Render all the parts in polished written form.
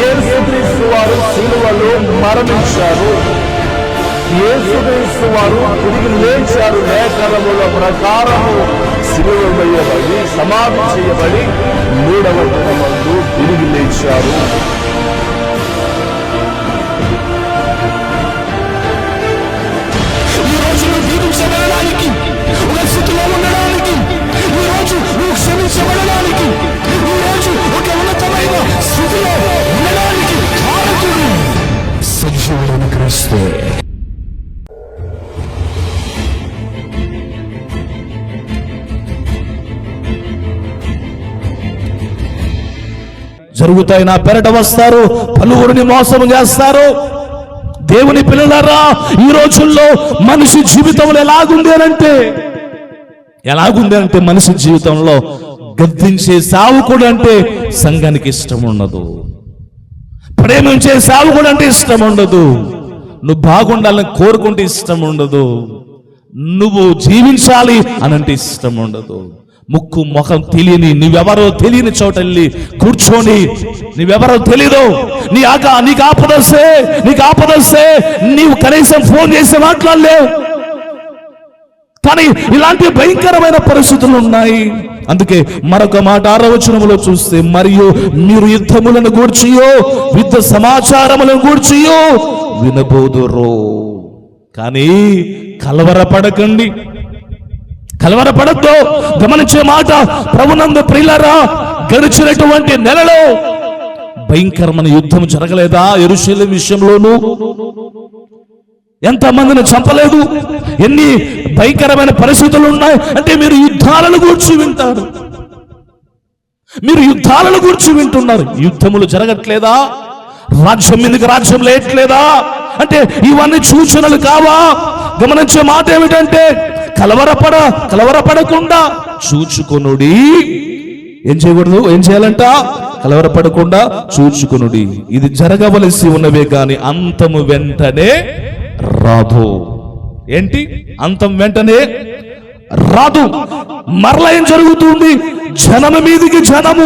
యేసుక్రీస్తు వారు సిలువలో మరణించారు, యేసుక్రీస్తు వారు తిరిగి లేచారు. లేఖనముల ప్రకారము సిలువ వేయబడి సమాధి చేయబడి 3వ దినమందు తిరిగి లేచారు. జీవించబడడానికి, ఒక స్థితిలో ఉండడానికి, ఈ రోజు నువ్వు క్షమించబడడానికి, ఈ రోజు ఒక ఉన్నతమైన స్థితిలో ఉండడానికి కారకుడు సజీవుడైన క్రీస్తే. జరుగుతాయి, నా పెరట వస్తారు, పలువురిని మోసం చేస్తారు. దేవుని పిల్లలారా, ఈ రోజుల్లో మనిషి జీవితంలో ఎలాగుంది అంటే మనిషి జీవితంలో గద్దించే సావుకుడు అంటే సంఘానికి ఇష్టం ఉండదు, ప్రేమించే సావుకుడు అంటే ఇష్టం ఉండదు, నువ్వు బాగుండాలని కోరుకుంటే ఇష్టం ఉండదు, నువ్వు జీవించాలి అనంటే ఇష్టం ఉండదు. ముక్కు ముఖం తెలియని, నువ్వెవరో తెలియని చోట వెళ్ళి కూర్చొని, నువ్వెవరో తెలీదు, నీకు ఆపదొస్తే నీవు కనీసం ఫోన్ చేసి మాట్లాడలేవు. కానీ ఇలాంటి భయంకరమైన పరిస్థితులు ఉన్నాయి. అందుకే మరొక మాట 6వ వచనములో చూస్తే, మరియు మీరు యుద్ధములను గూర్చియో యుద్ధ సమాచారములను గూర్చియో వినబోదురు, కానీ కలవరపడకండి, కలవరపడద్దు. గమనించే మాట, ప్రభునందు ప్రియులారా, గడిచినటువంటి నెలలో భయంకరమైన యుద్ధం జరగలేదా? యెరూషలేము విషయంలోనూ ఎంతమందిని చంపలేదు? ఎన్ని భయంకరమైన పరిస్థితులు ఉన్నాయి అంటే మీరు యుద్ధాలను గూర్చి వింటారు, మీరు యుద్ధాలను గూర్చి వింటున్నారు. యుద్ధములు జరగట్లేదా? రాజ్యం మీదకి రాజ్యం లేట్లేదా అంటే ఇవన్నీ సూచనలు కావా? గమనించే మాట ఏమిటంటే, కలవరపడకుండా చూచుకొనుడి. ఏం చేయకూడదు? ఏం చేయాలంట? కలవరపడకుండా చూచుకొనుడి. ఇది జరగవలసి ఉన్నవే గాని అంతము వెంటనే రాదు. ఏంటి? అంతం వెంటనే రాదు. మరలా ఏం జరుగుతుంది? జనము మీదికి జనము,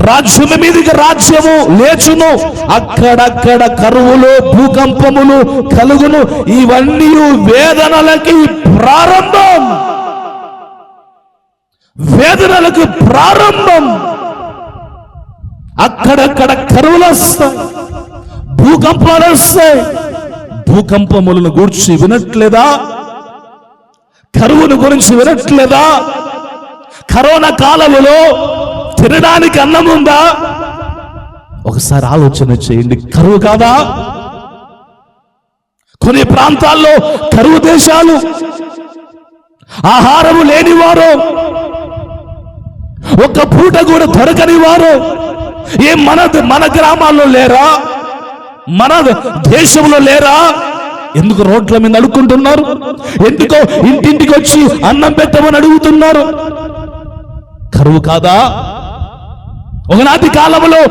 రాజ్యము మీదికి రాజ్యము లేచును. అక్కడక్కడ కరువులు, భూకంపములు కలుగును. ఇవన్నీ వేదనలకి ప్రారంభం, వేదనలకు ప్రారంభం. అక్కడక్కడ కరువులు వస్తాయి, భూకంపాలు వస్తాయి. భూకంపములను గూర్చి వినట్లేదా? కరువును గురించి వినట్లేదా? కరోనా కాలంలో తినడానికి అన్నం ఉందా? ఒకసారి ఆలోచన చేయండి. కరువు కాదా? కొన్ని ప్రాంతాల్లో కరువు దేశాలు, ఆహారము లేనివారు, ఒక్క పూట కూడా దొరకని వారు మన గ్రామాల్లో లేరా? మన దేశంలో లేరా? ఎందుకు రోడ్ల మీద అడుక్కుంటున్నారు? ఎందుకో ఇంటింటికి వచ్చి అన్నం పెట్టమని అడుగుతున్నారు? కరువు కాదా? ఒకనాటి కాలంలో,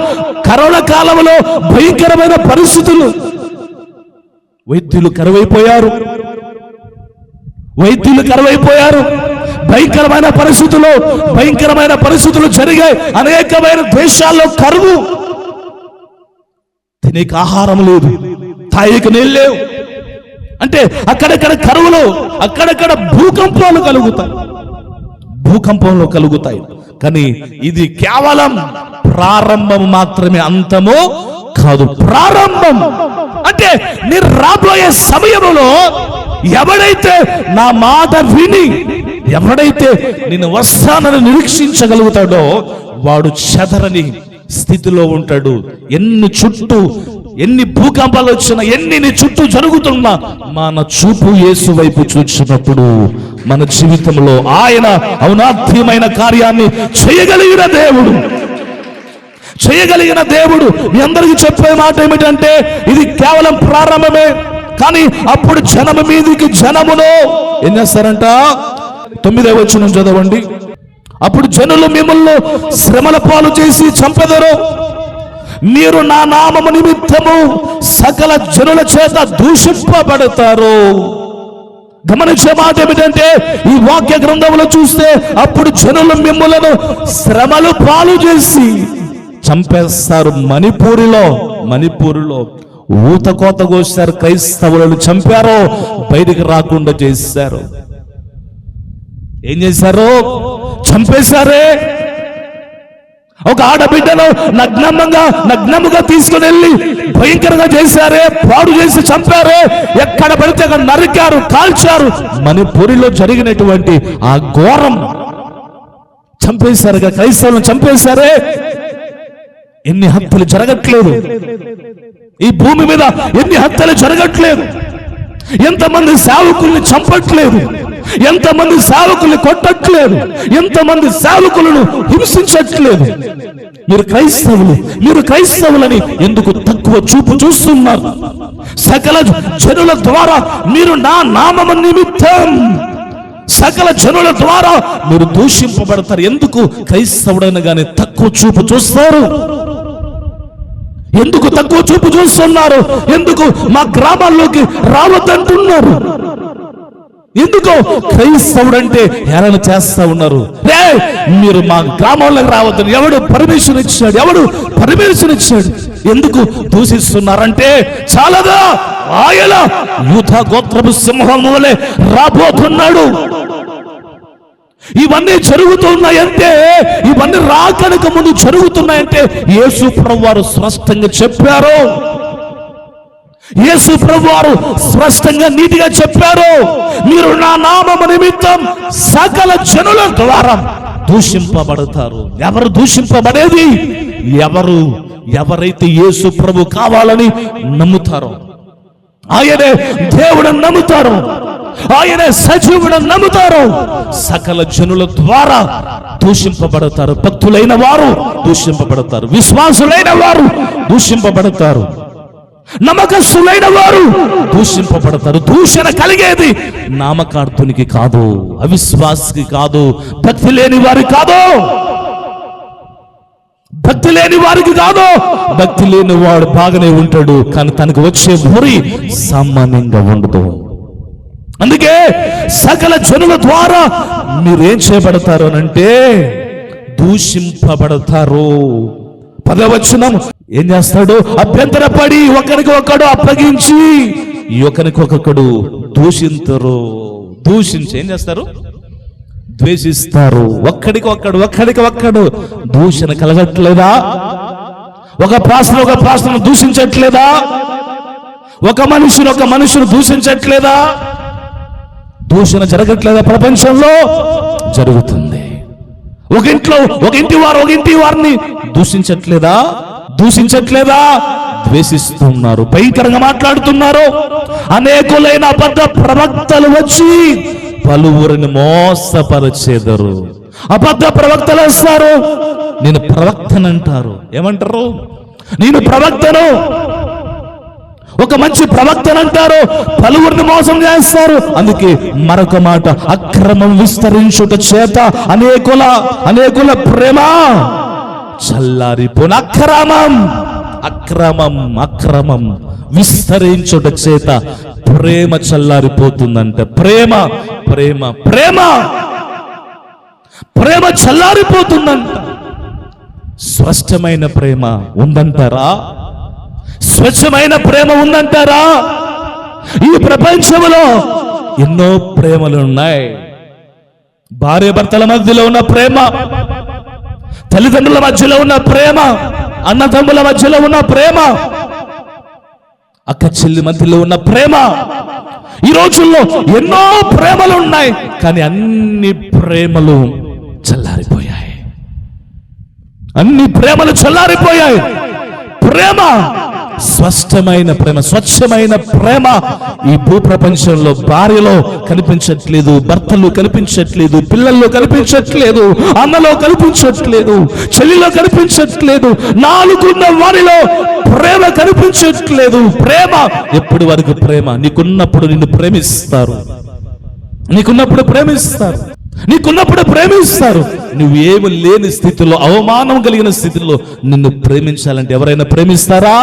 కరోనా కాలంలో భయంకరమైన పరిస్థితులు, వైద్యులు కరువైపోయారు, భయంకరమైన పరిస్థితులు జరిగాయి. అనేకమైన దేశాల్లో కరువు, తినేక ఆహారం లేదు, తాయిక నీళ్ళు లేవు. అంటే అక్కడక్కడ కరువులు, అక్కడక్కడ భూకంపాలు కలుగుతాయి. కానీ ఇది కేవలం ప్రారంభం మాత్రమే, అంతము కాదు. ప్రారంభం అంటే మీరు రాబోయే సమయంలో ఎవడైతే నా మాట విని, ఎవడైతే నేను వస్తానని నిరీక్షించగలుగుతాడో వాడు చెదరని స్థితిలో ఉంటాడు. ఎన్ని భూకంపాలు వచ్చినా, ఎన్ని చుట్టూ జరుగుతున్నా మన చూపు యేసు వైపు చూసినప్పుడు మన జీవితంలో ఆయన ఔన్నత్యమైన కార్యాన్ని చేయగలిగిన దేవుడు. మీ అందరికీ చెప్పే మాట ఏమిటంటే, ఇది కేవలం ప్రారంభమే. కానీ అప్పుడు జనము మీదికి జనమును ఏం చేస్తారంట? 9వ వచనం చదవండి. అప్పుడు జనులు మిమ్మల్ని శ్రమల పాలు చేసి చంపెదరు, మీరు నా నామము నిమిత్తము సకల జనుల చేత దూషింపబడతారు. గమనించే మాట ఏమిటంటే, ఈ వాక్య గ్రంథంలో చూస్తే, అప్పుడు జనులు మిమ్మలను శ్రమలు పాలు చేసి చంపేస్తారు. మణిపూరిలో ఊతకోత కోసారు, క్రైస్తవులను చంపారో, బయటికి రాకుండా చేశారు. ఏం చేశారు? చంపేశారే. ఒక ఆడబిడ్డను నగ్నముగా తీసుకుని వెళ్ళి భయంకరంగా చేశారే, పాడు చేసి చంపారే. ఎక్కడ పడితే అక్కడ నరికారు, కాల్చారు. మణిపూరిలో జరిగినటువంటి ఆ ఘోరం చంపేశారుగా, క్రైస్తవులను చంపేశారే. ఎన్ని హత్యలు జరగట్లేదు ఈ భూమి మీద, ఎన్ని హత్యలు జరగట్లేదు. ఎంతమంది సేవకుల్ని చంపట్లేదు, ఎంతమంది సేవకుల్ని కొట్టట్లేదు, ఎంతమంది సేవకులను హింసించట్లేదు. మీరు క్రైస్తవులని ఎందుకు తక్కువ చూపు చూస్తున్నారు? సకల జనుల ద్వారా మీరు నా నామము నిమిత్తం సకల జనుల ద్వారా మీరు దూషింపబడతారు. ఎందుకు క్రైస్తవుడైన గాని తక్కువ చూపు చూస్తారు? ఎందుకు తక్కువ చూపు చూస్తున్నారు? ఎందుకు మా గ్రామాల్లోకి రావద్దంటున్నారు? ఎందుకు క్రైస్తవుడంటే హేళన చేస్తా ఉన్నారు? మీరు మా గ్రామంలోకి రావద్దని ఎవడు పర్మిషన్ ఇచ్చాడు? ఎందుకు దూషిస్తున్నారంటే చాలదా, ఆయన యూదా గోత్రపు సింహం వలె రాబోతున్నాడు. ఇవన్నీ జరుగుతున్నాయంటే, ఇవన్నీ రాకనక ముందు జరుగుతున్నాయంటే యేసు ప్రభువారు స్పష్టంగా చెప్పారు. యేసు ప్రభువారు స్పష్టంగా నీతిగా చెప్పారు, మీరు నా నామము నిమిత్తం సకల జనుల ద్వారా దూషింపబడతారు. ఎవరు దూషింపబడేది? ఎవరైతే యేసు ప్రభు కావాలని నమ్ముతారో, ఆయనే దేవుడని నమ్ముతారు, ఆయనే సజీవుడని నమ్ముతారు, సకల జనుల ద్వారా దూషింపబడతారు. భక్తులైన వారు దూషింపబడతారు, విశ్వాసులైన వారు దూషింపబడతారు, నమ్మకస్తులైన వారు దూషింపబడతారు. దూషణ కలిగేది నామకార్థునికి కాదు, అవిశ్వాసికి కాదు, భక్తి లేని వారికి కాదు. భక్తి లేని వారికి కాదు. భక్తి లేని వాడు బాగానే ఉంటాడు, కానీ తనకు వచ్చే ఊరి సామాన్యంగా ఉండదు. అందుకే సకల జనుల ద్వారా మీరేం చేయబడతారు అనంటే దూషింపబడతారు. 10వ వచనం ఏం చేస్తాడు? అభ్యంతరపడి ఒకరికి ఒకడు అప్పగించి ఒకరికొకడు దూషించి ఏం చేస్తారు? ద్వేషిస్తారు. ఒక్కడికొక్కడు దూషణ కలగట్లేదా? ఒక ప్రాసను దూషించట్లేదా? ఒక మనుషులు దూషించట్లేదా? దూషణ జరగట్లేదా? ప్రపంచంలో జరుగుతుంది. ఒక ఇంటి వారిని దూషించట్లేదా? ద్వేషిస్తున్నారు, భయంకరంగా మాట్లాడుతున్నారు. అనేకులైన అబద్ధ ప్రవక్తలు వచ్చి పలువురిని మోసపరిచేదరు. అబద్ధ ప్రవక్తలు వస్తారు, నేను ప్రవక్తనంటారు. ఏమంటారు? నేను ప్రవక్తను, ఒక మంచి ప్రవక్తనంటారు, పలువురిని మోసం చేస్తారు. అందుకే మరొక మాట, అక్రమం విస్తరించుట చేత అనేకుల ప్రేమ చల్లారిపోను. అక్రమం విస్తరించుట చేత ప్రేమ చల్లారిపోతుందంట. ప్రేమ చల్లారిపోతుందంట. స్పష్టమైన ప్రేమ ఉందంటారా? స్వచ్ఛమైన ప్రేమ ఉందంటారా? ఈ ప్రపంచంలో ఎన్నో ప్రేమలు ఉన్నాయి. భార్య భర్తల మధ్యలో ఉన్న ప్రేమ, తల్లిదండ్రుల మధ్యలో ఉన్న ప్రేమ, అన్నదమ్ముల మధ్యలో ఉన్న ప్రేమ, అక్క చెల్లి మధ్యలో ఉన్న ప్రేమ. ఈ రోజుల్లో ఎన్నో ప్రేమలు ఉన్నాయి, కానీ అన్ని ప్రేమలు చల్లారిపోయాయి. ప్రేమ స్పష్టమైన ప్రేమ, స్వచ్ఛమైన ప్రేమ ఈ భూప్రపంచంలో భార్యలో కనిపించట్లేదు, భర్తలు కనిపించట్లేదు, పిల్లల్లో కనిపించట్లేదు, అన్నలో కనిపించట్లేదు, చెల్లిలో కనిపించట్లేదు, నాలుగున్న వారిలో ప్రేమ కనిపించట్లేదు. ప్రేమ ఎప్పటి వరకు? ప్రేమ నీకున్నప్పుడు నిన్ను ప్రేమిస్తారు, నీకున్నప్పుడు ప్రేమిస్తారు. నువ్వేమి లేని స్థితిలో, అవమానం కలిగిన స్థితిలో నిన్ను ప్రేమించాలంటే ఎవరైనా ప్రేమిస్తారా?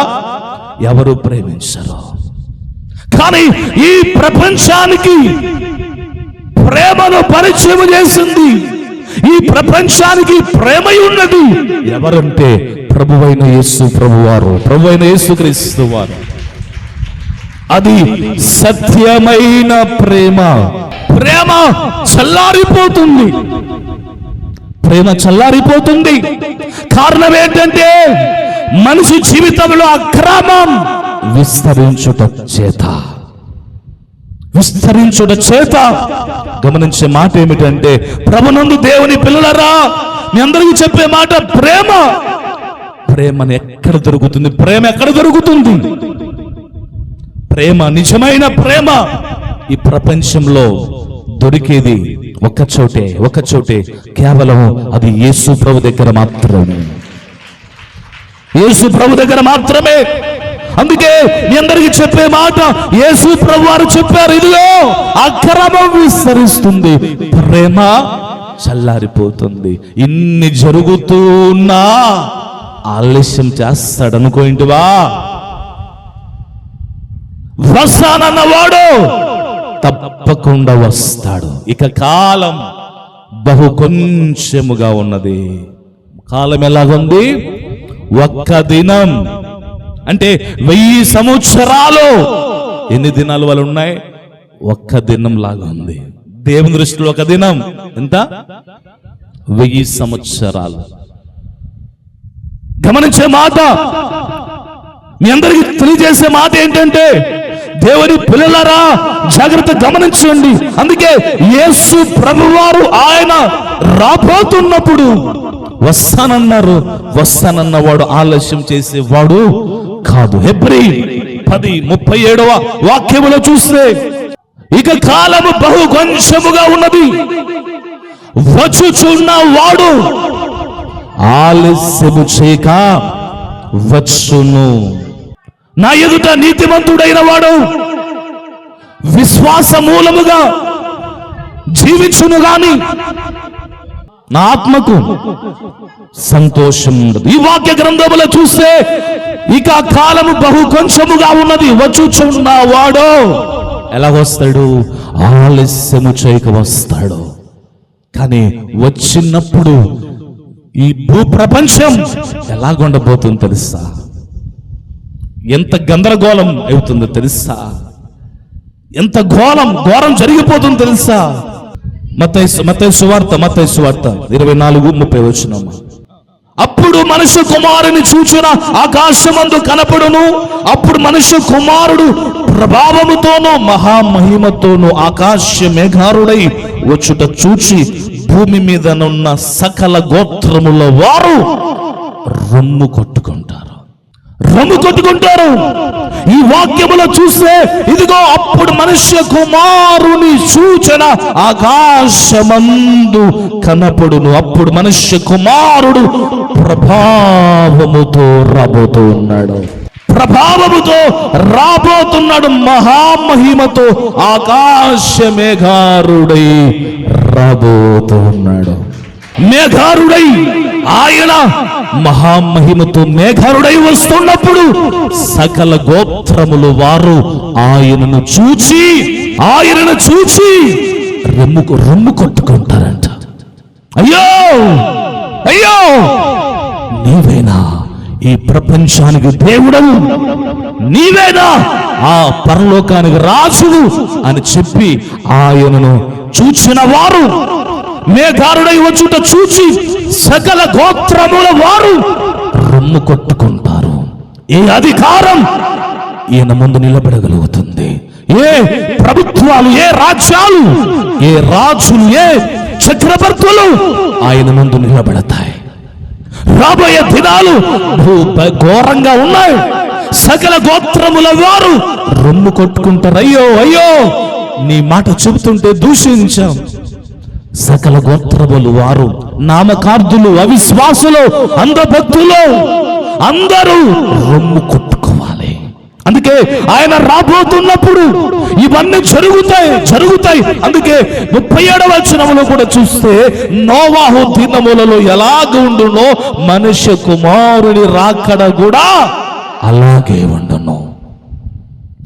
ఎవరు ప్రేమించరు. కానీ ఈ ప్రపంచానికి ప్రేమను పరిచయం చేసింది, ఈ ప్రపంచానికి ప్రేమ ఉన్నది ఎవరంటే ప్రభువైన యేసుక్రీస్తు వారు. అది సత్యమైన ప్రేమ. ప్రేమ చల్లారిపోతుంది. కారణం ఏంటంటే మనిషి జీవితంలో అక్రమం విస్తరించుట చేత. గమనించే మాట ఏమిటంటే, ప్రభునందు దేవుని పిల్లలరా, మీ అందరికీ చెప్పే మాట, ప్రేమని ఎక్కడ దొరుకుతుంది? ప్రేమ, నిజమైన ప్రేమ ఈ ప్రపంచంలో దొరికేది ఒక్కచోటే, కేవలం అది యేసు ప్రభు దగ్గర మాత్రమే. అందుకే మీ అందరికీ చెప్పే మాట, యేసు ప్రభు వారు చెప్పారు, ఇదిగో అక్రమం విస్తరిస్తుంది, ప్రేమ చల్లారిపోతుంది. ఇన్ని జరుగుతున్నా ఆలస్యం చేస్తాడనుకోయింటివా? వస్తానన్నవాడు తప్పకుండా వస్తాడు. ఇక కాలం బహు కొంచెముగా ఉన్నది. కాలం ఎలాగుంది? ఒక్క దినం అంటే 1000 సంవత్సరాలు. ఎన్ని దినాలు వాళ్ళు ఉన్నాయి? ఒక్క దినం లాగా ఉంది. దేవుని దృష్టిలో ఒక దినం ఎంత? 1000 సంవత్సరాలు. గమనించే మాట, మీ అందరికీ తెలియజేసే మాట ఏంటంటే, దేవుని పిల్లలారా జాగ్రత్త గమనించండి. అందుకే యేసు ప్రభువారు ఆయన రాబోతున్నప్పుడు వస్తానన్నవాడు ఆలస్యం చేసేవాడు కాదు. హెబ్రీ 10:37 వాక్యములో చూస్తే, ఇక కాలము బహు కొంచెముగా ఉన్నది, వచ్చుచున్న వాడు ఆలస్యము చేయక వచ్చును. నా ఎదుట నీతిమంతుడైన వాడు విశ్వాస మూలముగా జీవించును గాని నా ఆత్మకు సంతోషం ఉండదు. ఈ వాక్య గ్రంథములో చూస్తే, ఇక కాలము బహు కొంచెముగా ఉన్నది, వచ్చుచున్న వాడు ఎలాగొస్తాడు? ఆలస్యము చేయక వస్తాడు. కానీ వచ్చినప్పుడు ఈ భూ ప్రపంచం ఎలాగుండబోతుందో తెలుసా? ఎంత గందరగోళం అవుతుందో తెలుసా? ఎంత ఘోరం జరిగిపోతుందో తెలుసా? మత్తయి సువార్త 24:30. అప్పుడు మనుష్య కుమారుని చూచిన ఆకాశమందు కనపడును. అప్పుడు మనుష్య కుమారుడు ప్రభావముతోనూ మహామహిమతోనూ ఆకాశ మేఘారుడై వచ్చుట చూచి భూమి మీదనున్న సకల గోత్రముల వారు రొమ్ము కొట్టుకుంటారు. ఈ వాక్యములో చూస్తే, ఇదిగో అప్పుడు మనుష్య కుమారుని సూచన ఆకాశమందు కనపడును. అప్పుడు మనుష్య కుమారుడు ప్రభావముతో రాబోతున్నాడు, మహామహిమతో ఆకాశ మేఘారుడై రాబోతున్నాడు. మేఘారుడై ఆయన మహామహిమతో మేఘారుడై వస్తున్నప్పుడు సకల గోత్రములు వారు ఆయనను చూచి రొమ్ము కొట్టుకుంటారంట. అయ్యో నీవేనా ఈ ప్రపంచానికి దేవుడవు? నీవేనా ఆ పరలోకానికి రాజువు అని చెప్పి ఆయనను చూచిన వారు, మేఘారుడై వచ్చుట చూచి సకల గోత్రముల వారు రొమ్ము కొట్టుకుంటారు. ఏ అధికారం ఈయన ముందు నిలబడగలుగుతుంది? ఏ ప్రభుత్వాలు, ఏ రాజ్యాలు, ఏ రాజులు, ఏ చక్రవర్తులు ఆయన ముందు నిలబడతాయి? రాబోయే దినాలు ఘోరంగా ఉన్నాయి. సకల గోత్రముల వారు రొమ్ము కొట్టుకుంటారు. అయ్యో నీ మాట చెబుతుంటే దూషించాం. సకల గోత్రములు వారు, నామకార్థులు, అవిశ్వాసులు, అంధభక్తులు అందరూ రొమ్ము కొట్టుకోవాలి. అందుకే ఆయన రాబోతున్నప్పుడు ఇవన్నీ జరుగుతాయి. అందుకే 37వ వచనములో కూడా చూస్తే, నోవాహు దినములలో ఎలాగ ఉండునో మనుష్య కుమారుని రాకడ కూడా అలాగే ఉండును.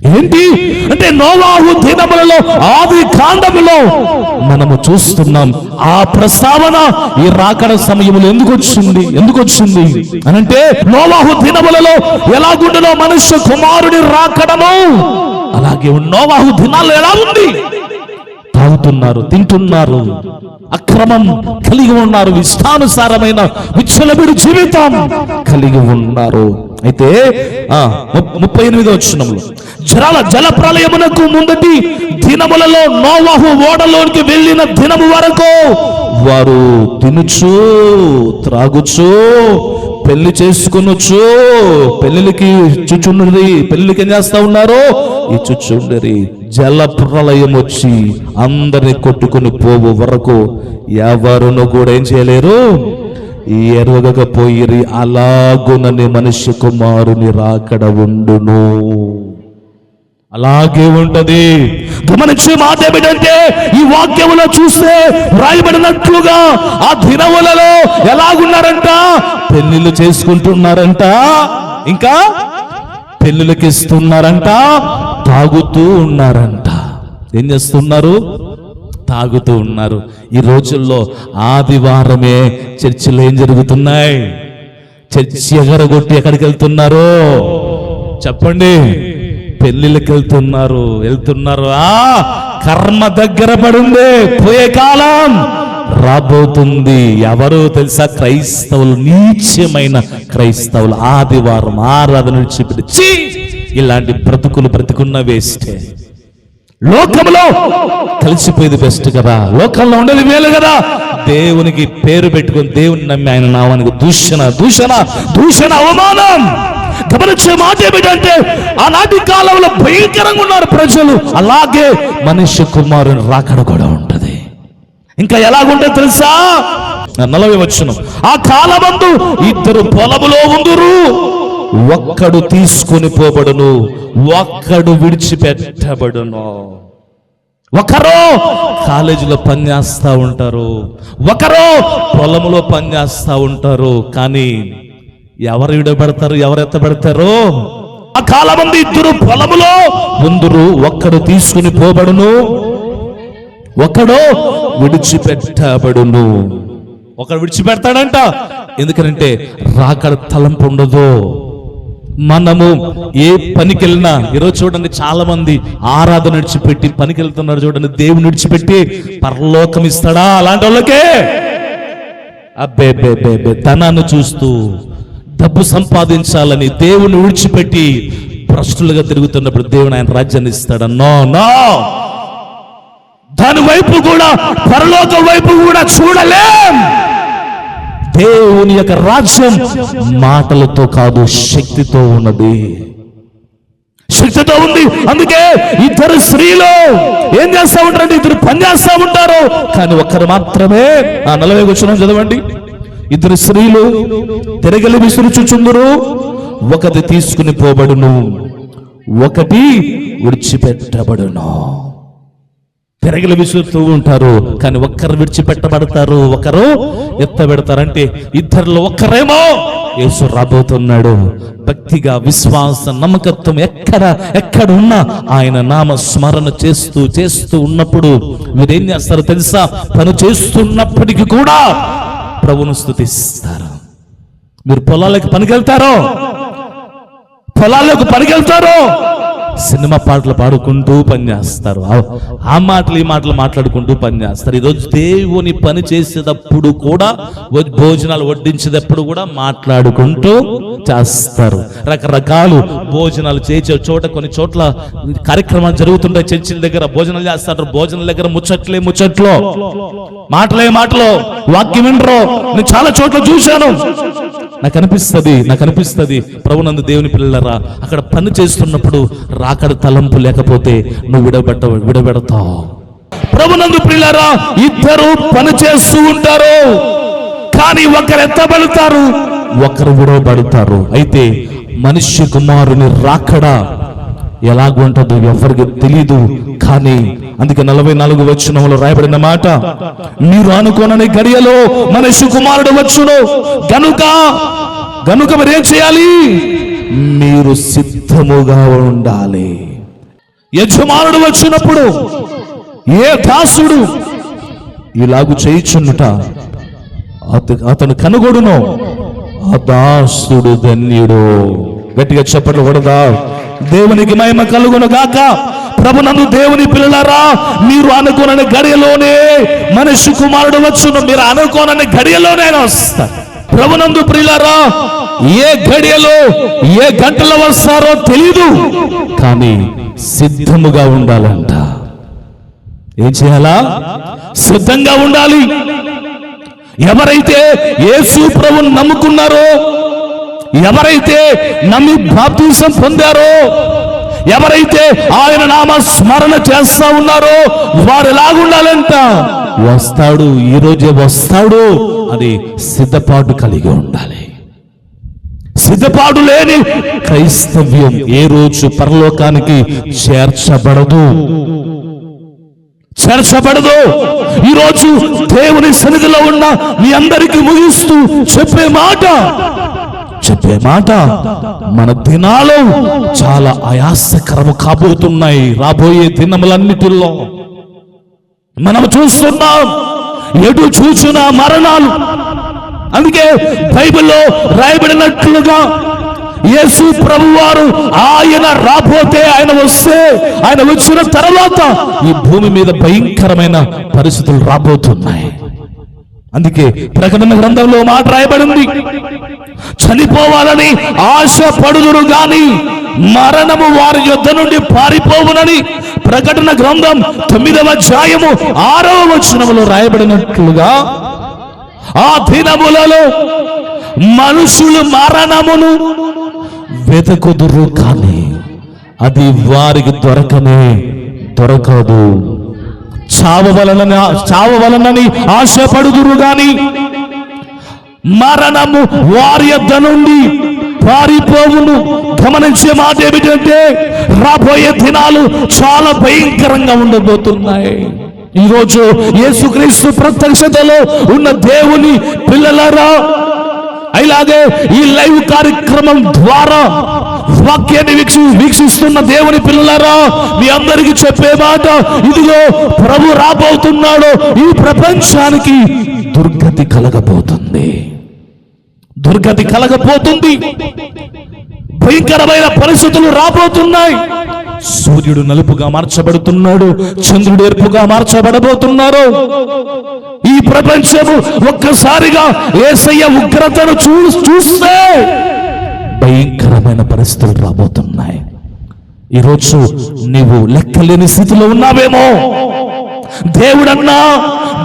ఏంటి అంటే నోవాహు దినములలో ఆది కాండములో మనము చూస్తున్నాం. ఆ ప్రస్తావన ఈ రాకడ సమయంలో ఎందుకు వచ్చింది అనంటే నోవాహు దినములలో ఎలాగుండనో మనుష్య కుమారుని రాకడము అలాగే నోవాహు దినాల్లో ఎలా ఉంది. తాగుతున్నారు, తింటున్నారు, అక్రమం కలిగి ఉన్నారు, ఇష్టానుసారమైన విచ్చలవిడి జీవితం కలిగి ఉన్నారు. అయితే 38వ వచనంలో జల ప్రళయమునకు ముందటి దినములలో నోవాహు ఓడలోనికి వెళ్ళిన దినము వరకు వారు తినుచు త్రాగుచు పెళ్లి చేసుకొనొచ్చు, పెళ్లికి చుచుండరి, పెళ్లికి ఏం చేస్తా ఉన్నారు ఈ చుచుండరి. జల ప్రళయం వచ్చి అందరిని కొట్టుకుని పోవు వరకు ఎవరును కూడా ఏం చేయలేరు, ఎరగకపోయిరి. అలాగునని మనుష్య కుమారుని రాకడ ఉండును, అలాగే ఉంటది. గమనించే మాట ఏమిటంటే ఈ వాక్యములో చూస్తే వ్రాయబడినట్లుగా ఆ దినములలో ఎలాగున్నారంట, పెళ్లిళ్ళు చేసుకుంటున్నారంట, ఇంకా పెళ్లిళ్ళకి ఇస్తున్నారంట, తాగుతూ ఉన్నారంట. ఏం చేస్తున్నారు, తాగుతూ ఉన్నారు. ఈ రోజుల్లో ఆదివారమే చర్చిలో ఏం జరుగుతున్నాయి, చర్చి ఎగరగొట్టి ఎక్కడికి వెళ్తున్నారు చెప్పండి, పెళ్లిళ్ళకి వెళ్తున్నారు. కర్మ దగ్గర పడుంది, పోయే కాలం రాబోతుంది. ఎవరు తెలుసా, క్రైస్తవులు, నీచమైన క్రైస్తవులు. ఆదివారం ఆరాధన విడిచిపెట్టి ఇలాంటి బ్రతుకున్న వేస్టే. లోకంలో కలిసిపోయేది బెస్ట్ కదా, లోకంలో ఉండేది మేలు కదా. దేవునికి పేరు పెట్టుకుని దేవుని నమ్మి ఆయన నామానికి దూషణ అవమానం. గమనించే మాట ఏమిటంటే ఆనాటి కాలంలో భయంకరంగా ఉన్నారు ప్రజలు, అలాగే మనుష్య కుమారుని రాకడ కూడా ఉంటది. ఇంకా ఎలాగుంటుంది తెలుసా, 40వ వచనం, ఆ కాలమందు ఇద్దరు పొలములో ఉందురు, ఒక్కడు తీసుకొని పోబడును, ఒక్కడు విడిచిపెట్టబడును. ఒకరు కాలేజీలో పనిచేస్తూ ఉంటారు, ఒకరు పొలములో పనిచేస్తూ ఉంటారు. కానీ ఎవరు విడబడతారు, ఎవరు ఎత్తబడతారు? ఆ కాలమందు ఇద్దరు పొలములో ఉందురు, ఒక్కడు తీసుకుని పోబడును, ఒకడు విడిచిపెట్టబడును. ఒకడు విడిచిపెడతాడంట, ఎందుకంటే రాకడ తలంపు ఉండదు. మనము ఏ పనికి వెళ్ళినా, ఈరోజు చూడండి చాలా మంది ఆరాధన విడిచిపెట్టి పనికి వెళ్తున్నారు. చూడండి, దేవుని విడిచిపెట్టి పరలోకం ఇస్తాడా అలాంటి వాళ్ళకే? అబ్బే ధనాన్ని చూస్తూ డబ్బు సంపాదించాలని దేవుని విడిచిపెట్టి భ్రష్టులుగా తిరుగుతున్నప్పుడు దేవుని ఆయన రాజ్యాన్ని ఇస్తాడా? నో. దాని వైపు కూడా, పరలోకం వైపు కూడా చూడలేం. దేవుని యొక్క రాజ్యం మాటలతో కాదు, శక్తితో ఉన్నది, శక్తితో ఉంది. అందుకే ఇద్దరు స్త్రీలు ఏం చేస్తా ఉంటారంటే ఇద్దరు పని చేస్తా ఉంటారు, కానీ ఒక్కరు మాత్రమే. 40వ వచనం చదవండి. ఇద్దరు స్త్రీలు తిరగలి విసురుచుచుందురు, ఒకటి తీసుకుని పోబడును, ఒకటి విడిచిపెట్టబడును. తిరగలి విసురుతూ ఉంటారు, కానీ ఒక్కరు విడిచిపెట్టబడతారు, ఒకరు ఎత్తబెడతారంటే ఇద్దరిలో ఒక్కరేమో యేసు రాబోతున్నాడు. భక్తిగా, విశ్వాస, నమ్మకత్వం ఎక్కడ ఉన్నా ఆయన నామ స్మరణ చేస్తూ ఉన్నప్పుడు వీరేం చేస్తారో తెలుసా, పని చేస్తున్నప్పటికీ కూడా ప్రభువును స్తుతిస్తారు. మీరు పొలాలకు పనికెళ్తారో, సినిమా పాటలు పాడుకుంటూ పనిచేస్తారు, ఆ మాటలు ఈ మాటలు మాట్లాడుకుంటూ పనిచేస్తారు. ఈరోజు దేవుని పని చేసేటప్పుడు కూడా, భోజనాలు వడ్డించేటప్పుడు కూడా మాట్లాడుకుంటూ చేస్తారు. రకరకాలు భోజనాలు చేసే చోట, కొన్ని చోట్ల కార్యక్రమాలు జరుగుతుంటాయి, చర్చిల దగ్గర భోజనాలు చేస్తారు. భోజనాల దగ్గర ముచ్చట్లో మాటలో వాక్యం వినరు. నేను చాలా చోట్ల చూశాను. నాకు అనిపిస్తుంది ప్రభునందు దేవుని పిల్లరా, అక్కడ పని చేస్తున్నప్పుడు రాకడ తలంపు లేకపోతే నువ్వు విడబెడతావు. ప్రభునందు పిల్లరా, ఇద్దరు పని చేస్తూ ఉంటారు, కానీ ఒకరు ఎత్తబడతారు, ఒకరు విడవబడతారు. అయితే మనుష్య కుమారుని రాకడ ఎలాగుంటుందో ఎవరికి తెలీదు. కానీ అందుకే 44వ వచనంలో రాయబడిన మాట, మీరు అనుకోనని గడియలో మనుష్య కుమారుడు వచ్చును, గనుక మీరేం చేయాలి, మీరు సిద్ధముగా ఉండాలి. యజమానుడు వచ్చినప్పుడు ఏ దాసుడు ఇలాగు చేయుచున్నట అతను కనుగొడును, ఆ దాసుడు ధన్యుడు. గట్టిగా చెప్పట్లు కొడదా. దేవునికి మహిమ కలుగును గాక. ప్రభునందు దేవుని పిల్లలారా, మీరు అనుకోనని గడియలోనే మనిషి కుమారుడు వచ్చును. మీరు అనుకోనని గడియలోనే ఆయన వస్తారు. ప్రభునందు ప్రియులారా, ఏ గడియలో ఏ గంటలో వస్తారో తెలీదు, కానీ సిద్ధముగా ఉండాలంట. ఏం చేయాలా? సిద్ధంగా ఉండాలి. ఎవరైతే యేసు ప్రభువును నమ్ముకున్నారో, ఎవరైతే నమ్మి బాప్తిసం పొందారో, ఎవరైతే ఆయన నామ స్మరణ చేస్తా ఉన్నారో వారు ఎలాగుండాలంట? వస్తాడు, ఈ రోజే వస్తాడు అని సిద్ధపాటు కలిగి ఉండాలి. సిద్ధపాటు లేని క్రైస్తవ్యం ఏ రోజు పరలోకానికి చేర్చబడదు. ఈరోజు దేవుని సన్నిధిలో ఉన్న మీ అందరికీ ముగిస్తూ చెప్పే మాట, మన దినాలు చాలా ఆయాసకరము కాబోతున్నాయి. రాబోయే దినములన్నిటిలో మనం చూస్తున్నాం, ఎటు చూసిన మరణాలు. అందుకే బైబిల్లో రాయబడినట్లుగా యేసు ప్రభువారు ఆయన రాబోతే, ఆయన వస్తే, ఆయన వచ్చిన తర్వాత ఈ భూమి మీద భయంకరమైన పరిస్థితులు రాబోతున్నాయి. అందుకే ప్రకటన గ్రంథంలో మాట రాయబడింది, చనిపోవాలని ఆశ పడుదురు గాని మరణము వారి యొద్ద నుండి పారిపోవునని. ప్రకటన గ్రంథం 9వ అధ్యాయము 6వ వచనములో రాయబడినట్లుగా ఆ దినములలో మనుషులు మరణమును వెతకుదురు కానీ అది వారికి దొరకదు. చావవలనని ఆశపడుదురు గాని మరణము వారి యొద్ద నుండి పారిపోవును. గమనించే మాట ఏమిటంటే, రాబోయే దినాలు చాలా భయంకరంగా ఉండబోతున్నాయి. ఈరోజు యేసుక్రీస్తు ప్రత్యక్షతలో ఉన్న దేవుని పిల్లలారా, అలాగే ఈ లైవ్ కార్యక్రమం ద్వారా వాక్యాన్ని వీక్షిస్తున్న దేవుని పిల్లలారా, మీ అందరికీ చెప్పే మాట, ఇదిగో ప్రభు రాబోతున్నాడు. ఈ ప్రపంచానికి దుర్గతి కలగబోతుంది. భయంకరమైన పరిస్థితులు రాబోతున్నాయి. సూర్యుడు నలుపుగా మార్చబడుతున్నాడు, చంద్రుడు ఎరుపుగా మార్చబడబోతున్నారు. ఈ ప్రపంచము ఒక్కసారిగా యేసయ్య ఉగ్రతను చూస్తే భయంకరమైన పరిస్థితులు రాబోతున్నాయి. ఈరోజు నీవు లెక్కలేని స్థితిలో ఉన్నావేమో. దేవుడన్నా,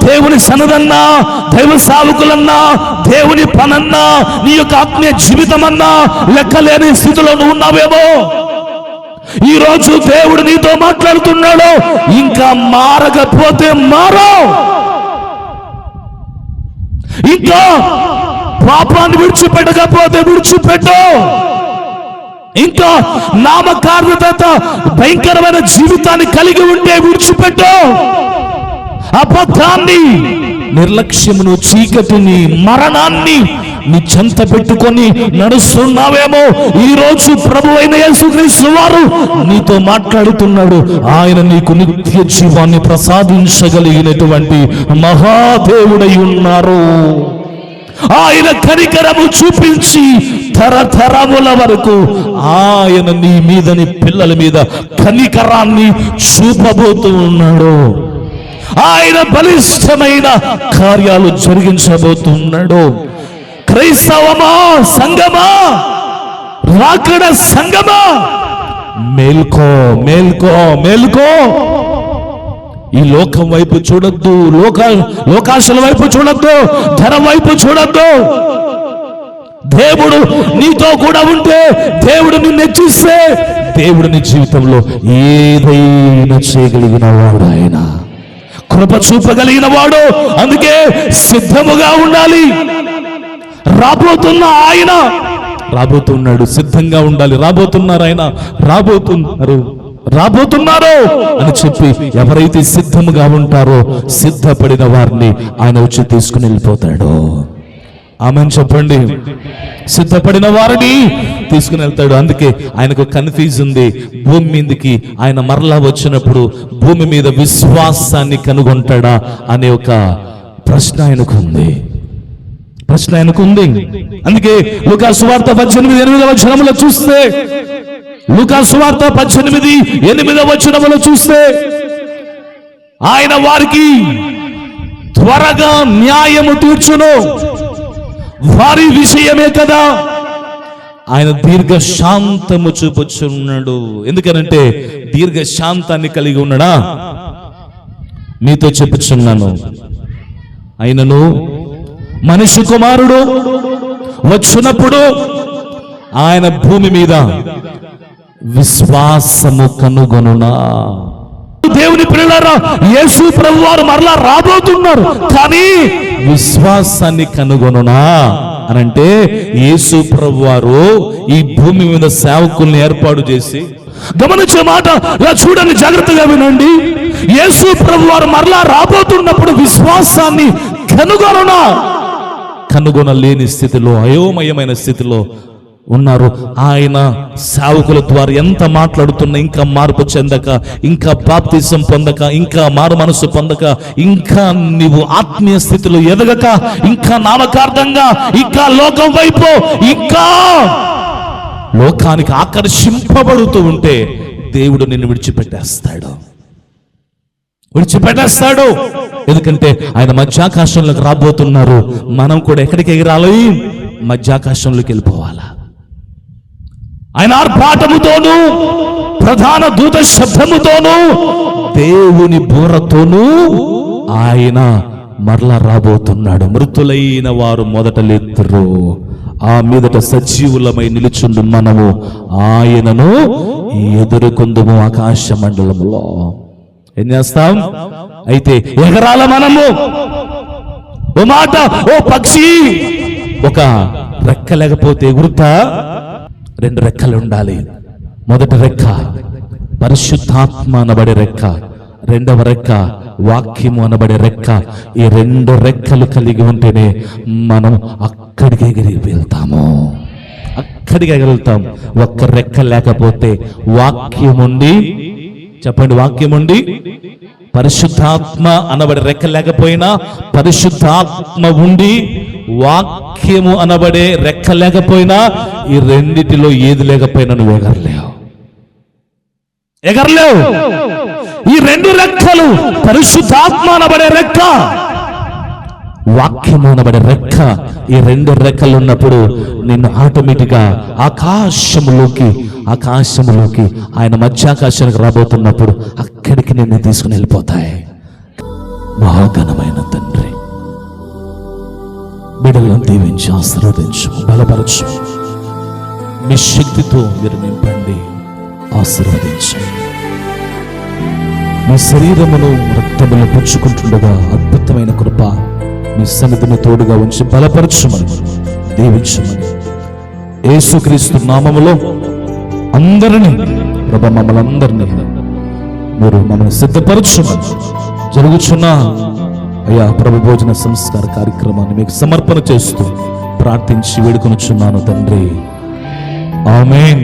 దేవుని సన్నదన్నా, దైవ సావుకులన్నా, దేవుని పనన్నా, నీ యొక్క ఆత్మీయ జీవితం అన్నా లెక్కలేని స్థితిలో నువ్వు ఉన్నావేమో. ఈ రోజు దేవుడు నీతో మాట్లాడుతున్నాడు, ఇంకా మారకపోతే మారో, ఇంకా పాపాన్ని విడిచిపెట్టకపోతే విడిచిపెట్టు, ఇంకా నామకార్థత భయంకరమైన జీవితాన్ని కలిగి ఉంటే విడిచిపెట్టు. అబద్ధాన్ని, నిర్లక్ష్యమును, చీకటిని, మరణాన్ని నీ చెంత పెట్టుకొని నడుస్తున్నావేమో. ఈ రోజు ప్రభువైన యేసుక్రీస్తు వారు నీతో మాట్లాడుతున్నాడు. ఆయన నీకు నిత్య జీవాన్ని ప్రసాదించగలిగినటువంటి మహాదేవుడై ఉన్నారు. ఆయన కనికరము చూపించి తరతరముల వరకు ఆయన నీ మీద, నీ పిల్లల మీద కనికరాన్ని చూపబోతూ ఉన్నాడు. ఆయన బలిష్టమైన కార్యాలు జరిగించబోతున్నాడు. క్రైస్తవమా, సంగమా, రాకడ సంగమా, మేల్కో, మేల్కో, మేల్కో. ఈ లోకం వైపు చూడొద్దు, లోకాశల వైపు చూడొద్దు, ధనం వైపు చూడొద్దు. దేవుడు నీతో కూడా ఉంటే, దేవుడు నిన్ను హెచ్చిస్తే, దేవుడు నీ జీవితంలో ఏదైనా చేయగలిగిన వాడు ఆయన, కృప చూపగలిగిన వాడు. అందుకే సిద్ధముగా ఉండాలి. రాబోతున్నాడు, సిద్ధంగా ఉండాలి. ఆయన రాబోతున్నారు అని చెప్పి ఎవరైతే సిద్ధముగా ఉంటారో, సిద్ధపడిన వారిని ఆయన వచ్చి తీసుకుని వెళ్ళిపోతాడు. ఆమెన్ చెప్పండి. సిద్ధపడిన వారిని తీసుకుని వెళ్తాడు. అందుకే ఆయనకు కన్ఫ్యూజ్ ఉంది. భూమి మీదకి ఆయన మరలా వచ్చినప్పుడు భూమి మీద విశ్వాసాన్ని కనుగొంటాడా అనే ఒక ప్రశ్న ఆయనకు ఉంది. అందుకే లూకా సువార్త 18:8 వచనములో చూస్తే, లూకా సువార్త 18:8 వచనములో చూస్తే, ఆయన వారికి త్వరగా న్యాయము తీర్చును, వారి విషయమే కదా. ఆయన దీర్ఘశాంతము చూపుచున్నాడు. ఎందుకనంటే దీర్ఘశాంతాన్ని కలిగి ఉన్నాడా? మీతో చెప్పుచున్నాను, ఆయనను మనిషి కుమారుడు వచ్చినప్పుడు ఆయన భూమి మీద విశ్వాసము కనుగొనునా. దేవుని పిల్లలారా, యేసు ప్రభువారు మరలా రాబోతున్నారు, కానీ విశ్వాసాన్ని కనుగొనునా అనంటే యేసు ప్రభువారు ఈ భూమి మీద సేవకుల్ని ఏర్పాటు చేసి, గమనించే మాట ఇలా చూడండి, జాగ్రత్తగా వినండి. యేసు ప్రభువారు మరలా రాబోతున్నప్పుడు విశ్వాసాన్ని కనుగొనునా. కనుగొనలేని స్థితిలో, అయోమయమైన స్థితిలో ఉన్నారు. ఆయన సేవకుల ద్వారా ఎంత మాట్లాడుతున్నా ఇంకా మార్పు చెందక, ఇంకా బాప్తిసం పొందక, ఇంకా మారు మనసు పొందక, ఇంకా నీవు ఆత్మీయ స్థితిలో ఎదగక, ఇంకా నామకార్థంగా ఇంకా లోకం వైపు, ఇంకా లోకానికి ఆకర్షింపబడుతూ ఉంటే దేవుడు నిన్ను విడిచిపెట్టేస్తాడు. ఎందుకంటే ఆయన మధ్యాకాశంలోకి రాబోతున్నారు. మనం కూడా ఎక్కడికి ఎగిరాలి? మధ్యాకాశంలోకి వెళ్ళిపోవాలా. ఆయన ఆర్భాటముతోనూ, ప్రధాన దూత శబ్దముతోనూ, దేవుని బూరతోనూ ఆయన మరలా రాబోతున్నాడు. మృతులైన వారు మొదట లేతురు, ఆ మీదట సజీవులమై నిలుచుండు మనము ఆయనను ఎదుర్కొందుము ఆకాశ మండలములో. ఏం చేస్తాం? అయితే ఎగరాల మనము. ఓ మాట, ఓ పక్షి ఒక రెక్క లేకపోతే ఎగురుతా? 2 రెక్కలు ఉండాలి. మొదటి రెక్క పరిశుద్ధాత్మ అనబడే రెక్క, రెండవ రెక్క వాక్యము అనబడే రెక్క. ఈ 2 రెక్కలు కలిగి ఉంటేనే మనం అక్కడికి ఎగిరి వెళ్తాము. ఒక్క రెక్క లేకపోతే వాక్యముండి, చెప్పండి, వాక్యముండి పరిశుద్ధాత్మ అనబడే రెక్క లేకపోయినా, పరిశుద్ధాత్మ ఉండి వాక్యము అనబడే రెక్క లేకపోయినా, ఈ రెండిటిలో ఏది లేకపోయినా నువ్వు ఎగరలేవు. ఈ 2 రెక్కలు, పరిశుద్ధాత్మ అనబడే రెక్క, వాక్యము అనబడే రెక్క, ఈ 2 రెక్కలు ఉన్నప్పుడు నిన్ను ఆటోమేటిక్గా ఆకాశములోకి ఆయన మధ్యాకాశానికి రాబోతున్నప్పుడు అక్కడికి నిన్ను తీసుకుని వెళ్ళిపోతాయి. మహాఘనమైన తండ్రి, బిడ్డలను దీవించి ఆశీర్వదించు, బలపరచు. మీ శక్తితో మీరు నింపండి, ఆశీర్వదించండి. మీ శరీరమును రక్తములు పుచ్చుకుంటుండగా అద్భుతమైన కృప మీ సన్నిధిని తోడుగా ఉంచి బలపరచుమని, దీవించమని యేసుక్రీస్తు నామములో అందరినీ, ప్రభు మమ్మల్ని అందరినీ మీరు మమ్మల్ని సిద్ధపరచుమని జరుగుచున్న అయ్యా ప్రభు భోజన సంస్కార కార్యక్రమాన్ని మీకు సమర్పణ చేస్తూ ప్రార్థించి వేడుకొనుచున్నాను తండ్రి. ఆమేన్.